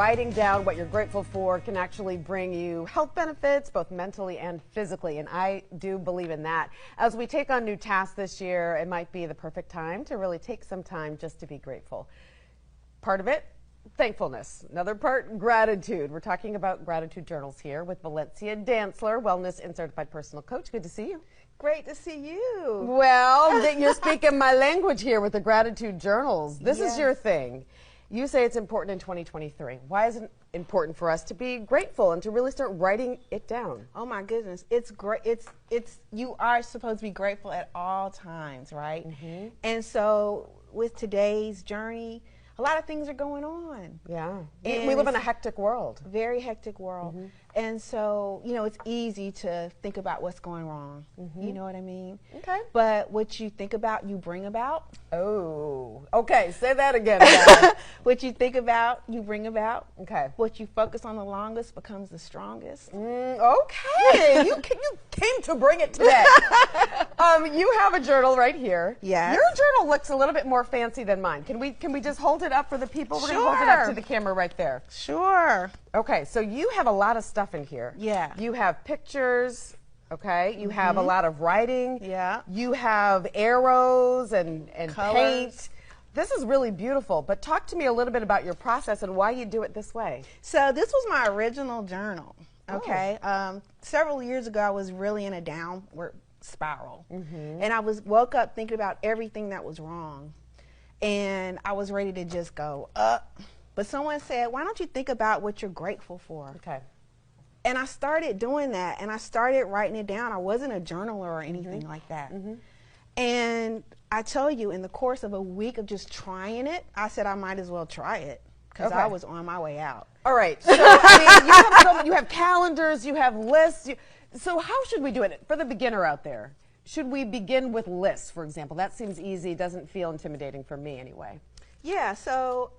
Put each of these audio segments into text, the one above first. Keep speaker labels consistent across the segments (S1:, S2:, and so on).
S1: Writing down what you're grateful for can actually bring you health benefits, both mentally and physically, and I do believe in that. As we take on new tasks this year, it might be the perfect time to really take some time just to be grateful. Part of it, thankfulness. Another part, gratitude. We're talking about gratitude journals here with Valencia Dantzler, wellness and certified personal coach. Good to see you.
S2: Great to see you.
S1: Well, you're speaking my language here with the gratitude journals. This is your thing. You say it's important in 2023. Why is it important for us to be grateful and to really start writing it down?
S2: Oh my goodness, it's great. It's you are supposed to be grateful at all times, right? Mm-hmm. And so with today's journey, a lot of things are going on.
S1: Yeah, and we live in a hectic world.
S2: Very hectic world. Mm-hmm. And so, you know, it's easy to think about what's going wrong. Mm-hmm. You know what I mean? Okay. But what you think about, you bring about.
S1: Oh, okay. Say that again, guys.
S2: What you think about, you bring about.
S1: Okay.
S2: What you focus on the longest becomes the strongest.
S1: Okay. you came to bring it today. You have a journal right here.
S2: Yes.
S1: Your journal looks a little bit more fancy than mine. Can we just hold it up for the people? We're going to hold it up to the camera right there.
S2: Sure.
S1: Okay, so you have a lot of stuff in here.
S2: Yeah. You
S1: have pictures, okay? You have a lot of writing.
S2: Yeah.
S1: You have arrows and
S2: colors.
S1: Paint. This is really beautiful, but talk to me a little bit about your process and why you do it this way.
S2: So this was my original journal, okay? Several years ago, I was really in a downward spiral. And I woke up thinking about everything that was wrong. And I was ready to just go up. But someone said, why don't you think about what you're grateful for?
S1: Okay.
S2: And I started doing that, and I started writing it down. I wasn't a journaler or anything like that. And I tell you, in the course of a week of just trying it, I said I might as well try it because I was on my way out.
S1: All right. So, I mean, you have calendars, you have lists. So how should we do it for the beginner out there? Should we begin with lists, for example? That seems easy, doesn't feel intimidating for me anyway.
S2: Yeah, so,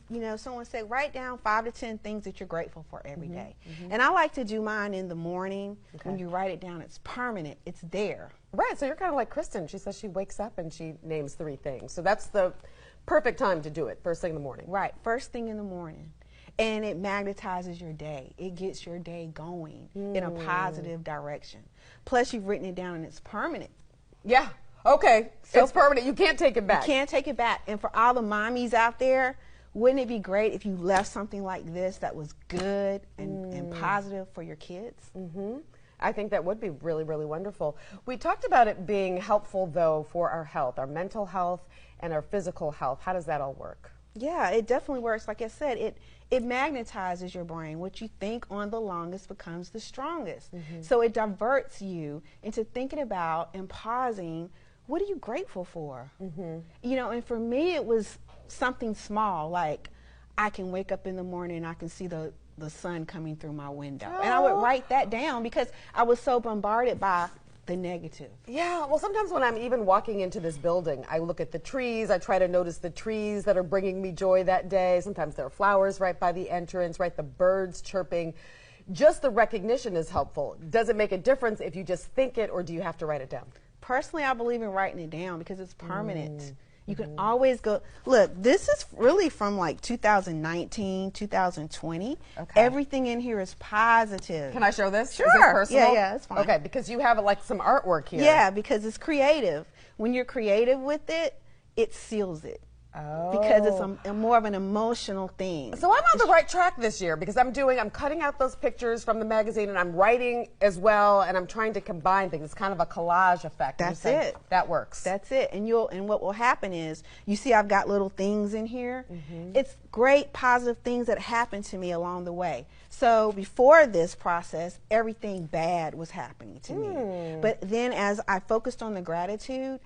S2: you know, someone said write down 5 to 10 things that you're grateful for every day. And I like to do mine in the morning. When you write it down, it's permanent. It's there.
S1: Right, so you're kind of like Kristen. She says she wakes up and she names 3 things. So that's the perfect time to do it, first thing in the morning.
S2: Right, first thing in the morning. And it magnetizes your day. It gets your day going in a positive direction. Plus, you've written it down and it's permanent.
S1: Yeah. Okay, so it's permanent. You can't take it back.
S2: You can't take it back. And for all the mommies out there, wouldn't it be great if you left something like this that was good and positive for your kids?
S1: I think that would be really, really wonderful. We talked about it being helpful, though, for our health, our mental health and our physical health. How does that all work?
S2: Yeah, it definitely works. Like I said, it magnetizes your brain. What you think on the longest becomes the strongest. So it diverts you into thinking about and pausing, what are you grateful for? You know, and for me, it was something small, like I can wake up in the morning and I can see the sun coming through my window. And I would write that down because I was so bombarded by the negative.
S1: Yeah, well, sometimes when I'm even walking into this building, I look at the trees. I try to notice the trees that are bringing me joy that day. Sometimes there are flowers right by the entrance, right? The birds chirping. Just the recognition is helpful. Does it make a difference if you just think it, or do you have to write it down?
S2: Personally, I believe in writing it down because it's permanent. You can always go, look, this is really from like 2019, 2020. Okay. Everything in here is positive.
S1: Can I show this?
S2: Sure.
S1: Is this personal?
S2: Yeah, it's fine.
S1: Okay, because you have like some artwork here.
S2: Yeah, because it's creative. When you're creative with it, it seals it. Because it's more of an emotional thing.
S1: So I'm on the right track this year because I'm cutting out those pictures from the magazine and I'm writing as well, and I'm trying to combine things. It's kind of a collage effect.
S2: That's it.
S1: That works.
S2: That's it. And what will happen is, you see I've got little things in here. It's great positive things that happened to me along the way. So before this process, everything bad was happening to me. But then as I focused on the gratitude,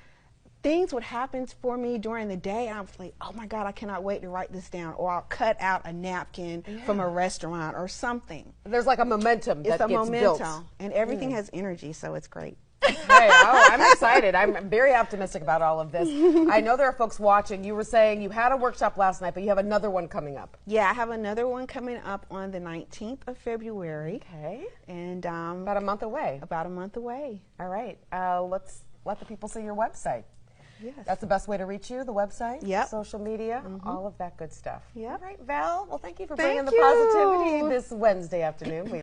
S2: things would happen for me during the day, and I was like, oh my God, I cannot wait to write this down. Or I'll cut out a napkin from a restaurant or something.
S1: There's like a momentum that gets built.
S2: And everything has energy, so it's great.
S1: Hey, I'm excited. I'm very optimistic about all of this. I know there are folks watching. You were saying you had a workshop last night, but you have another one coming up.
S2: Yeah, I have another one coming up on the 19th of February.
S1: Okay.
S2: And
S1: about a month away.
S2: About a month away.
S1: All right. Let's let the people see your website.
S2: Yes.
S1: That's the best way to reach you, the website,
S2: Yep.
S1: social media, all of that good stuff.
S2: Yep.
S1: All right, Val. Well, thank you for
S2: Thank
S1: bringing the
S2: you.
S1: positivity this Wednesday afternoon.